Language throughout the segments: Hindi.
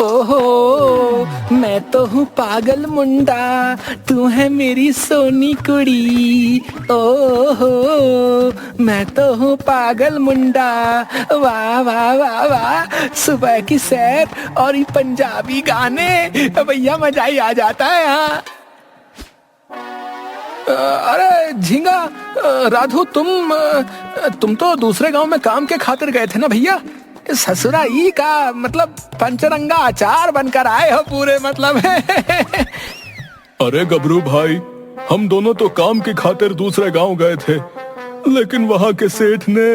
ओहो, मैं तो हूँ पागल मुंडा, तू है मेरी सोनी कुड़ी। ओहो, मैं तो हूँ पागल मुंडा। वाह वाह वाह वाह, सुबह की सैर और ये पंजाबी गाने, भैया मजा ही आ जाता है यहाँ। अरे झींगा, राधू, तुम तो दूसरे गांव में काम के खातिर गए थे ना भैया? ससुरा ई का मतलब पंचरंगा अचार बनकर आए हो पूरे, मतलब है। अरे गबरू भाई, हम दोनों तो काम की खातिर दूसरे गांव गए थे, लेकिन वहां के सेठ ने...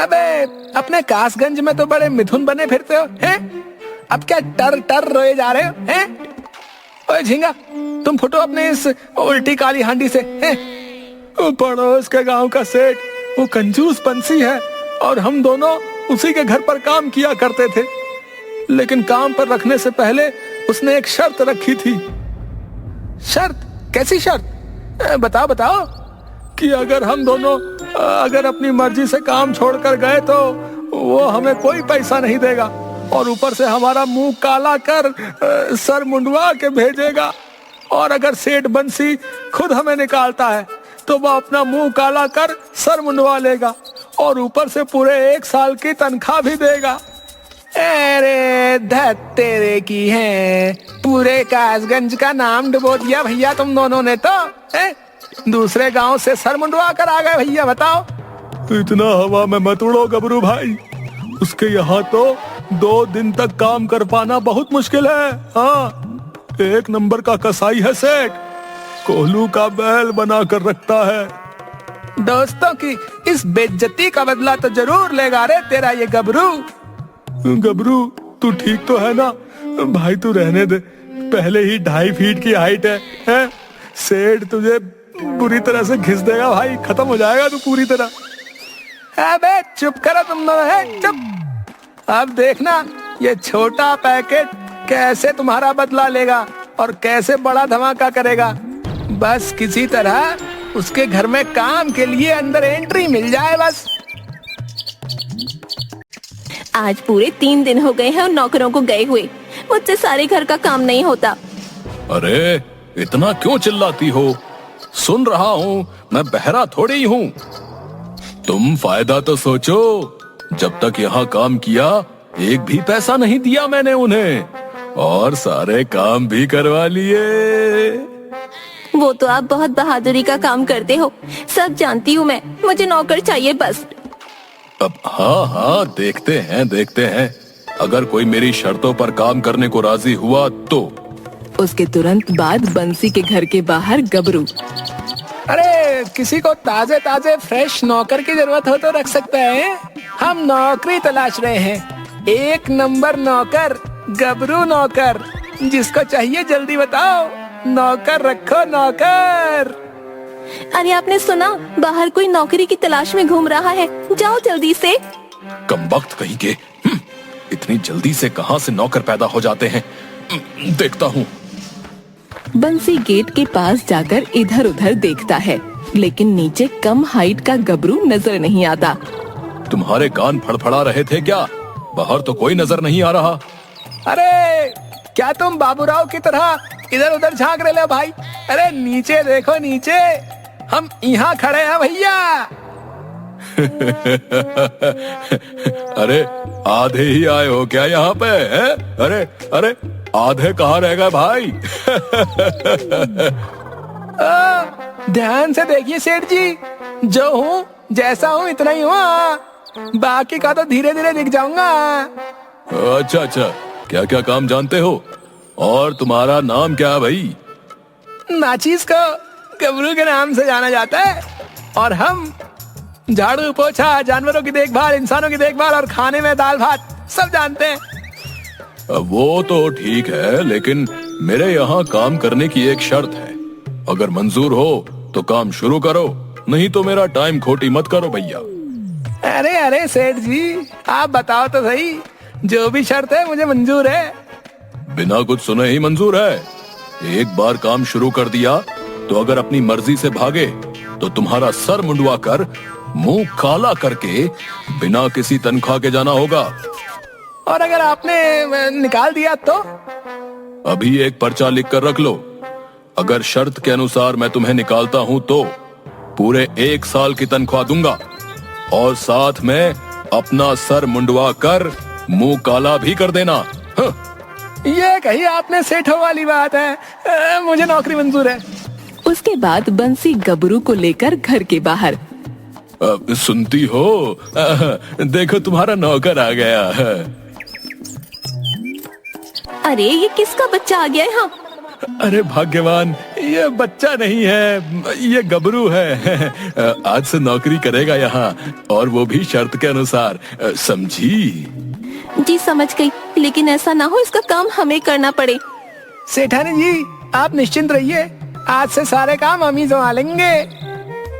अबे अपने कासगंज में तो बड़े मिथुन बने फिरते हो, हैं? अब क्या टर टर रोए जा रहे हो, हैं? ओए झींगा, तुम फुटो अपने इस उल्टी काली हांडी से, हैं? पड़ोस के गांव का सेठ वो कंजूस पंछी है, और हम दोनों उसी के घर पर काम किया करते थे। लेकिन काम पर रखने से पहले उसने एक शर्त रखी थी। शर्त? कैसी शर्त? बताओ बताओ। कि अगर हम दोनों अगर अपनी मर्जी से काम छोड़कर गए तो वो हमें कोई पैसा नहीं देगा, और ऊपर से हमारा मुंह काला कर सर मुंडवा के भेजेगा। और अगर सेठ बंसी खुद हमें निकालता है तो वह अपना मुंह काला कर सर मुंडवा लेगा, और ऊपर से पूरे 1 साल की तनख्वाह भी देगा। अरे धत तेरे की है, पूरे कासगंज का नाम डुबो दिया भैया तुम दोनों ने तो, है? दूसरे गांव से सर मुंडवा कर आ गए भैया, बताओ। इतना हवा में मत उड़ो गबरू भाई, उसके यहाँ तो 2 दिन तक काम कर पाना बहुत मुश्किल है। हाँ, 1 नंबर का कसाई है सेठ, कोहलू का बैल बना कर रखता है। दोस्तों की इस बेइज्जती का बदला तो जरूर लेगा रे तेरा ये गबरू। गबरू, तू ठीक तो है ना भाई? तू रहने दे, पहले ही 2.5 फीट की हाइट है? सेठ तुझे बुरी तरह से घिस देगा भाई, खत्म हो जाएगा तू पूरी तरह। अबे चुप करो तुम दोनों, है चुप। अब देखना ये छोटा पैकेट कैसे तुम्हारा बदला लेगा और कैसे बड़ा धमाका करेगा। बस किसी तरह उसके घर में काम के लिए अंदर एंट्री मिल जाए बस। आज पूरे 3 दिन हो गए हैं और नौकरों को गए हुए, मुझसे सारे घर का काम नहीं होता। अरे इतना क्यों चिल्लाती हो? सुन रहा हूँ, मैं बहरा थोड़ी हूँ। तुम फायदा तो सोचो, जब तक यहाँ काम किया 1 भी पैसा नहीं दिया मैंने उन्हें, और सारे काम भी करवा लिए। वो तो आप बहुत बहादुरी का काम करते हो, सब जानती हूँ मैं, मुझे नौकर चाहिए बस। अब हाँ, देखते हैं अगर कोई मेरी शर्तों पर काम करने को राजी हुआ तो। उसके तुरंत बाद बंसी के घर के बाहर गबरू। अरे किसी को ताजे ताजे फ्रेश नौकर की जरूरत हो तो रख सकते हैं, हम नौकरी तलाश रहे हैं। 1 नंबर नौकर, गबरू नौकर, जिसको चाहिए जल्दी बताओ। नौकर रखो, नौकर। अरे आपने सुना, बाहर कोई नौकरी की तलाश में घूम रहा है, जाओ जल्दी से। कमबख्त कहीं के, इतनी जल्दी से कहां से नौकर पैदा हो जाते हैं, देखता हूँ। बंसी गेट के पास जाकर इधर उधर देखता है, लेकिन नीचे कम हाइट का गबरू नजर नहीं आता। तुम्हारे कान फड़फड़ा रहे थे क्या? बाहर तो कोई नजर नहीं आ रहा। अरे क्या तुम बाबूराव की तरह इधर उधर झांक रहे हो भाई? अरे नीचे देखो, नीचे हम यहाँ खड़े हैं भैया। अरे आधे ही आए हो क्या यहाँ पे, है? अरे आधे कहाँ रह गए भाई? ध्यान से देखिए सेठ जी, जो हूँ जैसा हूँ इतना ही हूँ, बाकी का तो धीरे धीरे दिख जाऊंगा। अच्छा, क्या क्या काम जानते हो, और तुम्हारा नाम क्या है भाई? नाचीज को गबरू के नाम से जाना जाता है, और हम झाड़ू पोछा, जानवरों की देखभाल, इंसानों की देखभाल और खाने में दाल भात सब जानते हैं। वो तो ठीक है, लेकिन मेरे यहाँ काम करने की एक शर्त है। अगर मंजूर हो तो काम शुरू करो, नहीं तो मेरा टाइम खोटी मत करो भैया। अरे सेठ जी, आप बताओ तो सही, जो भी शर्त है मुझे मंजूर है। बिना कुछ सुने ही मंजूर है। एक बार काम शुरू कर दिया तो अगर अपनी मर्जी से भागे तो तुम्हारा सर मुंडवा कर, मुंह काला करके, बिना किसी तनख्वाह के जाना होगा। और अगर आपने निकाल दिया तो? अभी एक पर्चा लिख कर रख लो। अगर शर्त के अनुसार मैं तुम्हें निकालता हूँ तो पूरे 1 साल की तनख्वाह दूंगा और साथ में अपना सर मुंडवा कर मुंह काला भी कर देना। ये कही आपने सेठों वाली बात है। मुझे नौकरी मंजूर है। उसके बाद बंसी गबरू को लेकर घर के बाहर। सुनती हो? देखो तुम्हारा नौकर आ गया है। अरे ये किसका बच्चा आ गया यहाँ? अरे भाग्यवान, ये बच्चा नहीं है, ये गबरू है। आज से नौकरी करेगा यहाँ, और वो भी शर्त के अनुसार। समझी? जी समझ गई, लेकिन ऐसा ना हो इसका काम हमें करना पड़े। सेठानी जी आप निश्चिंत रहिए, आज से सारे काम हम ही संभालेंगे।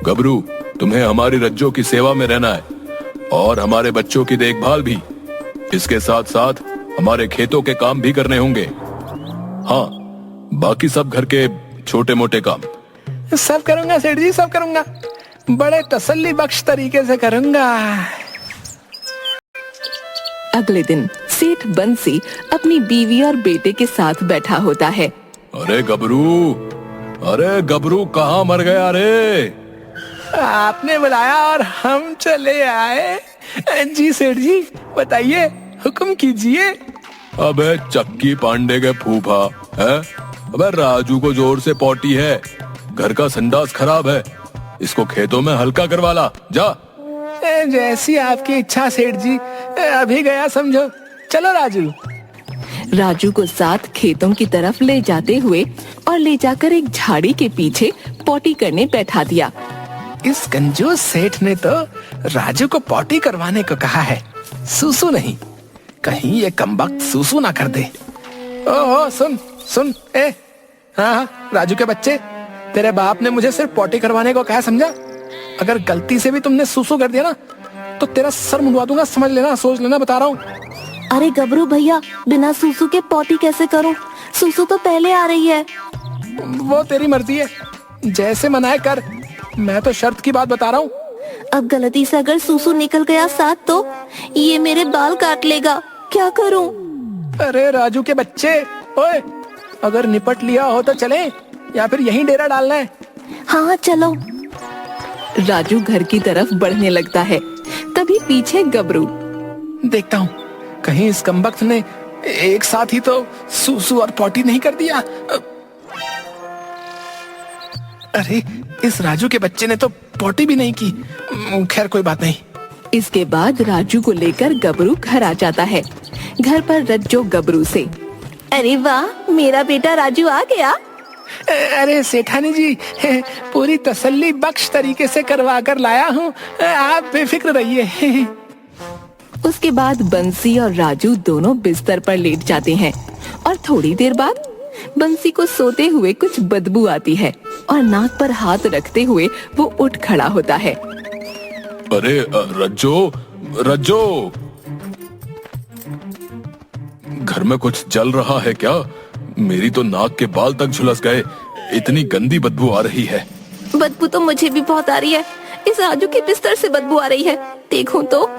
गबरू, तुम्हें हमारी रज्जो की सेवा में रहना है और हमारे बच्चों की देखभाल भी। इसके साथ साथ हमारे खेतों के काम भी करने होंगे। हाँ, बाकी सब घर के छोटे मोटे काम सब करूंगा सेठ जी, सब करूंगा। बड़े तसल्ली बख्श तरीके से करूंगा। अगले दिन सेठ बंसी अपनी बीवी और बेटे के साथ बैठा होता है। अरे गबरू कहाँ मर गया रे? आपने बुलाया और हम चले आए। जी सेठ जी बताइए, हुक्म कीजिए। अबे चक्की पांडे के फूफा है। अबे राजू को जोर से पोटी है, घर का संडास खराब है, इसको खेतों में हल्का करवा ला जा। जैसी आपकी इच्छा सेठ जी, अभी गया समझो। चलो राजू। राजू को साथ खेतों की तरफ ले जाते हुए और ले जाकर एक झाड़ी के पीछे पोटी करने बैठा दिया। इस कंजूस सेठ ने तो राजू को पोटी करवाने को कहा है, सूसू नहीं। कहीं ये कमबख्त सूसू ना कर दे। ओहो सुन सुन, हाँ राजू के बच्चे, तेरे बाप ने मुझे सिर्फ पोटी करवाने को कहा, समझा? अगर गलती से भी तुमने सूसू कर दिया ना तो तेरा सर मुंडवा दूंगा, समझ लेना, सोच लेना, बता रहा हूँ। अरे गबरू भैया, बिना सूसू के पोटी कैसे करूं? सूसू तो पहले आ रही है। वो तेरी मर्जी है, जैसे मनाए कर। मैं तो शर्त की बात बता रहा हूँ। अब गलती से अगर सूसू निकल गया साथ तो ये मेरे बाल काट लेगा, क्या करूं? अरे राजू के बच्चे, ओए, अगर निपट लिया हो तो चले, या फिर यहीं डेरा डालना है? हाँ चलो। राजू घर की तरफ बढ़ने लगता है, तभी पीछे गबरू। देखता हूँ कहीं इस कमबख्त ने एक साथ ही तो सूसू और पोटी नहीं कर दिया। अरे इस राजू के बच्चे ने तो पोटी भी नहीं की। खैर कोई बात नहीं। इसके बाद राजू को लेकर गबरू घर आ जाता है। घर पर रज्जो गबरू से, अरे वाह, मेरा बेटा राजू आ गया। अरे सेठानी जी, पूरी तसल्ली बख्श तरीके से करवा कर लाया हूँ, आप बेफिक्र रहिए। उसके बाद बंसी और राजू दोनों बिस्तर पर लेट जाते हैं और थोड़ी देर बाद बंसी को सोते हुए कुछ बदबू आती है और नाक पर हाथ रखते हुए वो उठ खड़ा होता है। अरे रज्जो, घर में कुछ जल रहा है क्या? मेरी तो नाक के बाल तक झुलस गए, इतनी गंदी बदबू आ रही है। बदबू तो मुझे भी बहुत आ रही है, इस राजू के बिस्तर से बदबू आ रही है। देखूं तो।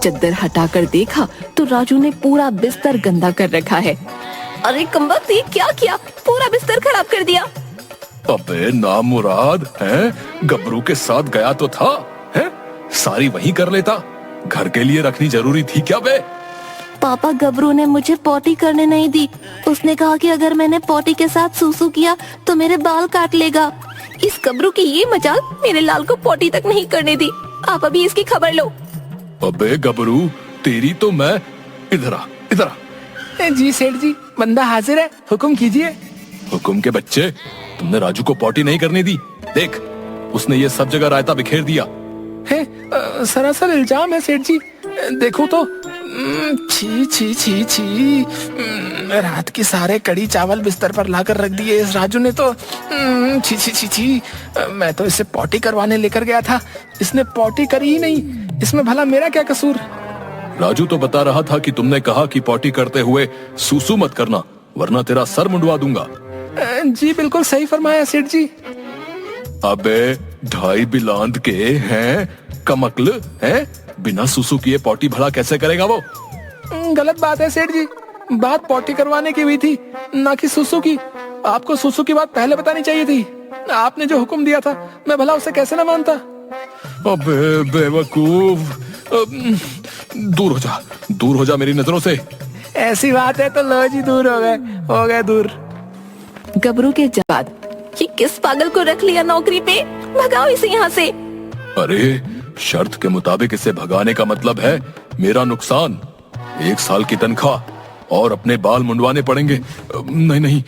चद्दर हटाकर देखा तो राजू ने पूरा बिस्तर गंदा कर रखा है। अरे कमबख्त, ये क्या किया? पूरा बिस्तर खराब कर दिया। अबे नामुराद, हैं? गबरू के साथ गया तो था, हैं? सारी वही कर लेता, घर के लिए रखनी जरूरी थी क्या बे? पापा, गबरू ने मुझे पोटी करने नहीं दी। उसने कहा कि अगर मैंने पोटी के साथ सूसू किया तो मेरे बाल काट लेगा। इस गबरू की ये मजाल मेरे लाल को पोटी तक नहीं करने दी। आप अभी इसकी खबर लो। अबे गबरू, तेरी तो मैं। इधर आ। जी सेठ जी, बंदा हाजिर है, हुक्म कीजिए। हुक्म के बच्चे, तुमने राजू को पोटी नहीं करने दी। देख, उसने ये सब जगह रायता बिखेर दिया है। सरासर इल्जाम है सेठ जी। देखो तो, छी छी छी छी, रात की सारे कड़ी चावल बिस्तर पर लाकर रख दिए इस राजू ने तो। छी छी छी छी, मैं तो इसे पोटी करवाने लेकर गया था, इसने पोटी करी ही नहीं। इसमें भला मेरा क्या कसूर? राजू तो बता रहा था कि तुमने कहा कि पोटी करते हुए सूसू मत करना, वरना तेरा सर मुंडवा दूंगा। जी बिल्कुल सही फरमाया सेठ जी। अबे 2.5 बिलांद के हैं, कमक्ल हैं, बिना सूसू किए पोटी भला कैसे करेगा वो? गलत बात है सेठ जी, बात पॉटी करवाने की हुई थी, ना कि सुसु की। आपको सुसु की बात पहले बतानी चाहिए थी। आपने जो हुक्म दिया था मैं भला उसे कैसे न मानता। अबे बेवकूफ, दूर हो जा मेरी नजरों से। ऐसी बात है तो लो जी, दूर हो गए दूर। गबरू के जवाब, ये किस पागल को रख लिया नौकरी पे, भगाओ इसे यहाँ से। अरे शर्त के मुताबिक इसे भगाने का मतलब है मेरा नुकसान, 1 साल की तनख्वाह और अपने बाल मुंडवाने पड़ेंगे। नहीं,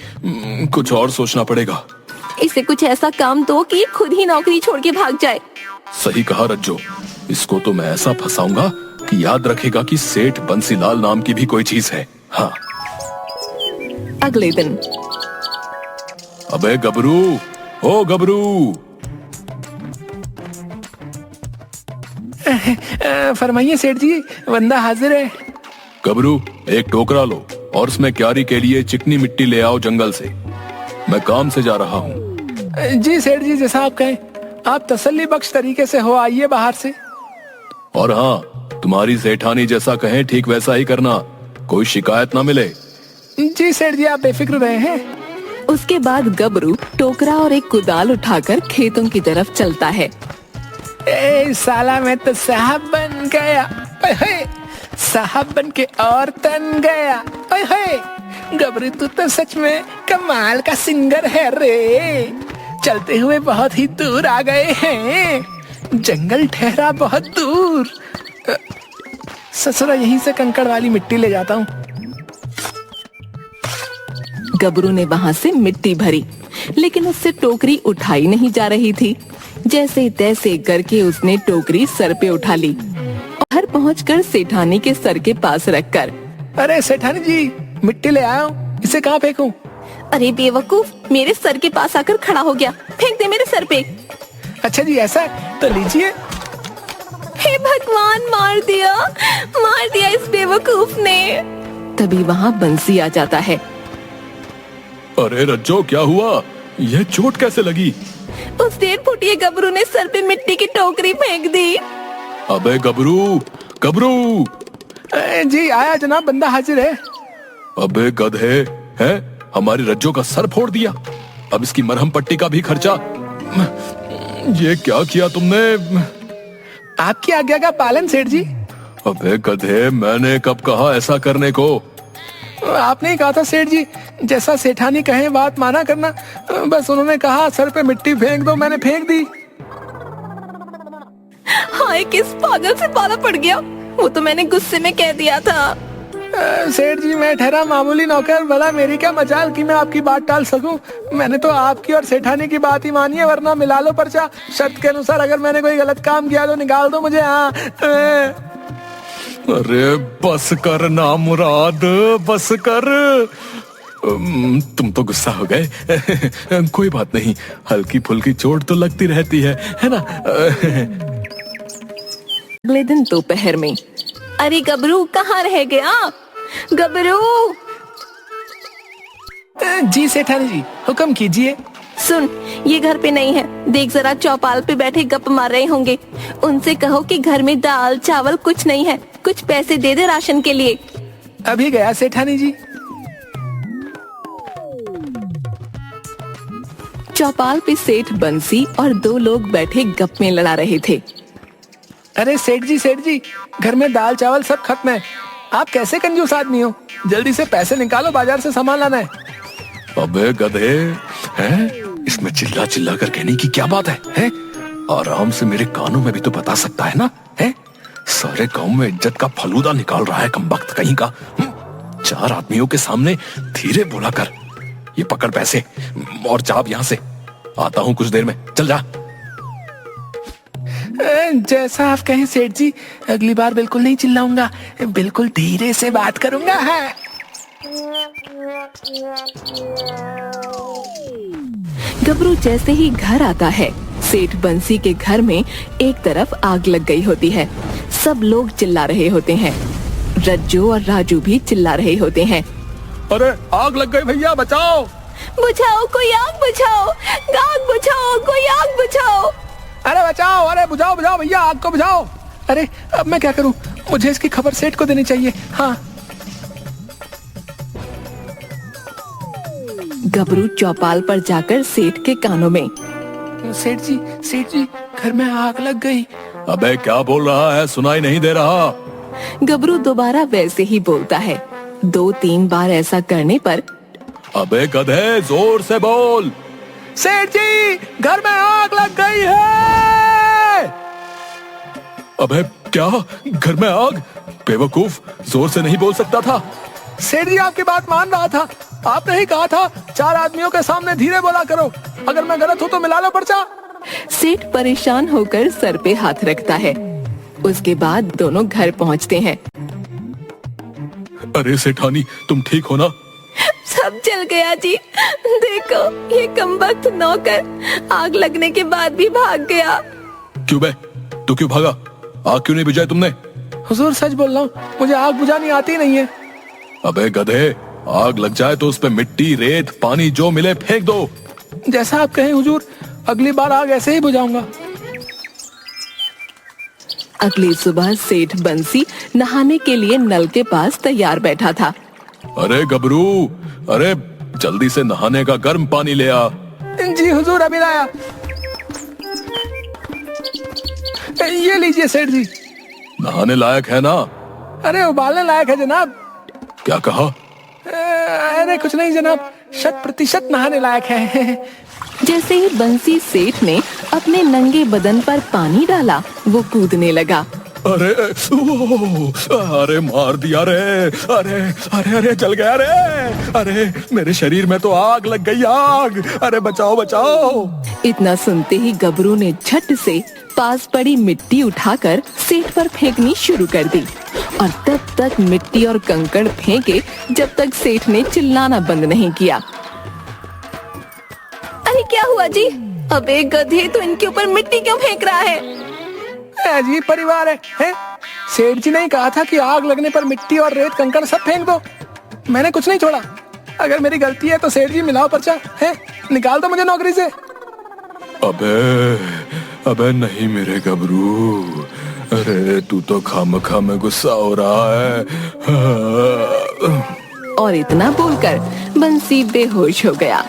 कुछ और सोचना पड़ेगा। इसे कुछ ऐसा काम दो कि ये खुद ही नौकरी छोड़ के भाग जाए। सही कहा रज्जो, इसको तो मैं ऐसा फंसाऊंगा कि याद रखेगा कि सेठ बंसीलाल नाम की भी कोई चीज है। हाँ। अगले दिन। अबे गबरू, ओ गबरू। फरमाइए सेठ जी, बंदा हाजिर है। गबरू, एक टोकरा लो और उसमें क्यारी के लिए चिकनी मिट्टी ले आओ जंगल से। मैं काम से जा रहा हूँ। जी सेठ जी, जैसा आप कहें। आप तसल्ली बख्श तरीके से हो आइए बाहर से। और हाँ, तुम्हारी सेठानी जैसा कहें ठीक वैसा ही करना, कोई शिकायत ना मिले। जी सेठ जी, आप बेफिक्र रहे हैं। उसके बाद गबरू टोकरा और एक कुदाल उठाकर खेतों की तरफ चलता है। ए साला, मैं तो साहब बन गया। ओए होए, साहब बन के और तन गया। ओए होए, गबरू तू तो सच में कमाल का सिंगर है रे। चलते हुए बहुत ही दूर आ गए हैं, जंगल ठहरा बहुत दूर। ससुरा, यहीं से कंकड़ वाली मिट्टी ले जाता हूँ। गबरू ने वहाँ से मिट्टी भरी, लेकिन उससे टोकरी उठाई नहीं जा रही थी। जैसे तैसे करके उसने टोकरी सर पे उठा ली और घर पहुँचकर सेठानी के सर के पास रखकर, अरे सेठानी जी, मिट्टी ले आया हूँ, इसे कहाँ फेंकूं? अरे बेवकूफ, मेरे सर के पास आकर खड़ा हो गया, फेंक दे मेरे सर पे। अच्छा जी, ऐसा तो लीजिए। हे भगवान, मार दिया इस बेवकूफ ने। तभी वहाँ बंसी आ जाता है। अरे रज्जो, क्या हुआ? यह चोट कैसे लगी? उस 1.5 फुटिए गबरू ने सर पे मिट्टी की टोकरी फेंक दी। अबे गबरू, गबरू। जी आया जनाब, बंदा हाजिर है। अबे गधे, है हमारी रज्जो का सर फोड़ दिया, अब इसकी मरहम पट्टी का भी खर्चा। ये क्या किया तुमने? आपकी आज्ञा का पालन सेठ जी। अबे गधे, मैंने कब कहा ऐसा करने को? आपने ही कहा था सेठ जी, जैसा सेठानी कहे बात माना करना। बस उन्होंने कहा सर पे मिट्टी फेंक दो, मैंने फेंक दी। हाय, किस पागल से पाला पड़ गया, वो तो मैंने गुस्से में कह दिया था। सेठ जी, मैं ठहरा मामूली नौकर, भला मेरी क्या मजाल कि मैं आपकी बात टाल सकूं। मैंने तो आपकी और सेठानी की बात ही मानी है, वरना मिला लो पर्चा। शर्त के अनुसार अगर मैंने कोई गलत काम किया तो निकाल दो मुझे। हाँ। अरे बस कर ना मुराद, बस कर। तुम तो गुस्सा हो गए। कोई बात नहीं, हल्की फुल्की चोट तो लगती रहती है ना? अगले दिन दोपहर में। अरे गबरू, कहाँ रह गया गबरू? जी सेठानी जी, हुक्म कीजिए। सुन, ये घर पे नहीं है, देख जरा चौपाल पे बैठे गप मार रहे होंगे। उनसे कहो कि घर में दाल चावल कुछ नहीं है, कुछ पैसे दे दे राशन के लिए। अभी गया सेठानी जी। चौपाल पे सेठ बंसी और 2 लोग बैठे गप में लड़ा रहे थे। अरे सेठ जी, घर में दाल चावल सब खत्म है। आप कैसे कंजूस आदमी हो, जल्दी से पैसे निकालो, बाजार से सामान लाना है। अबे गधे, हैं? इसमें चिल्ला चिल्ला कर कहने की क्या बात है? हैं? आराम से मेरे कानों में भी तो बता सकता है ना? हैं? सारे गांव में इज्जत का फलूदा निकाल रहा है कमबख्त कहीं का। 4 आदमियों के सामने धीरे बोला कर। ये पकड़ पैसे और जा यहाँ से, आता हूँ कुछ देर में, चल जा। जैसा आप कहें सेठ जी, अगली बार बिल्कुल नहीं चिल्लाऊंगा, बिल्कुल धीरे से बात करूंगा। हाँ। गबरू जैसे ही घर आता है, सेठ बंसी के घर में एक तरफ आग लग गई होती है। सब लोग चिल्ला रहे होते हैं। रज्जू और राजू भी चिल्ला रहे होते हैं। अरे आग लग गई भैया, बचाओ! बुझाओ, कोई आग बुझाओ, आग बुझाओ, कोई आग बुझाओ। अरे बचाओ, अरे बुझाओ भैया, आग को बुझाओ। अरे अब मैं क्या करूं? मुझे इसकी खबर सेठ को देनी चाहिए। हाँ, गबरू चौपाल पर जाकर सेठ के कानों में। सेठ जी घर में आग लग गई। अबे क्या बोल रहा है, सुनाई नहीं दे रहा। गबरू दोबारा वैसे ही बोलता है। 2-3 बार ऐसा करने पर अबे गधे, जोर से बोल। सेठ जी घर में आग लग गई है। अबे क्या, घर में आग? बेवकूफ, जोर से नहीं बोल सकता था। सेठ जी आपकी बात मान रहा था। आपने ही कहा था 4 आदमियों के सामने धीरे बोला करो, अगर मैं गलत हूँ तो मिला लो पर्चा। सेठ परेशान होकर सर पे हाथ रखता है। उसके बाद दोनों घर पहुंचते हैं। अरे सेठानी, तुम ठीक हो ना? सब जल गया जी। देखो ये कमबख्त नौकर आग लगने के बाद भी भाग गया। क्यों बे, तू क्यों भागा? आग क्यों नहीं बुझाई तुमने? हुजूर सच बोल रहा हूँ, मुझे आग बुझानी आती नहीं है। अबे गधे, आग लग जाए तो उस पे मिट्टी, रेत, पानी जो मिले फेंक दो। जैसा आप कहें हुजूर, अगली बार आग ऐसे ही बुझाऊंगा। अगली सुबह सेठ बंसी नहाने के लिए नल के पास तैयार बैठा था। अरे गबरू, अरे जल्दी से नहाने का गर्म पानी ले आ। जी हुजूर अभी लाया। ये लीजिए सेठ जी। नहाने लायक है ना? अरे उबालने लायक है जनाब। क्या कहा? अरे कुछ नहीं जनाब, 100% नहाने लायक है। जैसे ही बंसी सेठ ने अपने नंगे बदन पर पानी डाला, वो कूदने लगा। अरे अरे मार दिया रे, अरे अरे अरे जल गया रे, अरे मेरे शरीर में तो आग लग गई, आग, अरे बचाओ बचाओ। इतना सुनते ही गबरू ने झट से पास पड़ी मिट्टी उठाकर सेठ पर फेंकनी शुरू कर दी और तब तक मिट्टी और कंकड़ फेंके जब तक सेठ ने चिल्लाना बंद नहीं किया। अरे क्या हुआ जी? अबे गधे, तो इनके ऊपर मिट्टी क्यों फेंक रहा है? अजीब परिवार है? सेठ जी ने कहा था कि आग लगने पर मिट्टी और रेत कंकड़ सब फेंक दो। मैंने कुछ नहीं छोड़ा। अगर मेरी गलती है तो सेठ जी मिलाओ पर्चा, है निकाल दो मुझे नौकरी से। अबे नहीं मेरे गबरू, अरे तू तो खामखा में गुस्सा हो रहा है। और इतना बोलकर बंसी बेहोश हो गया।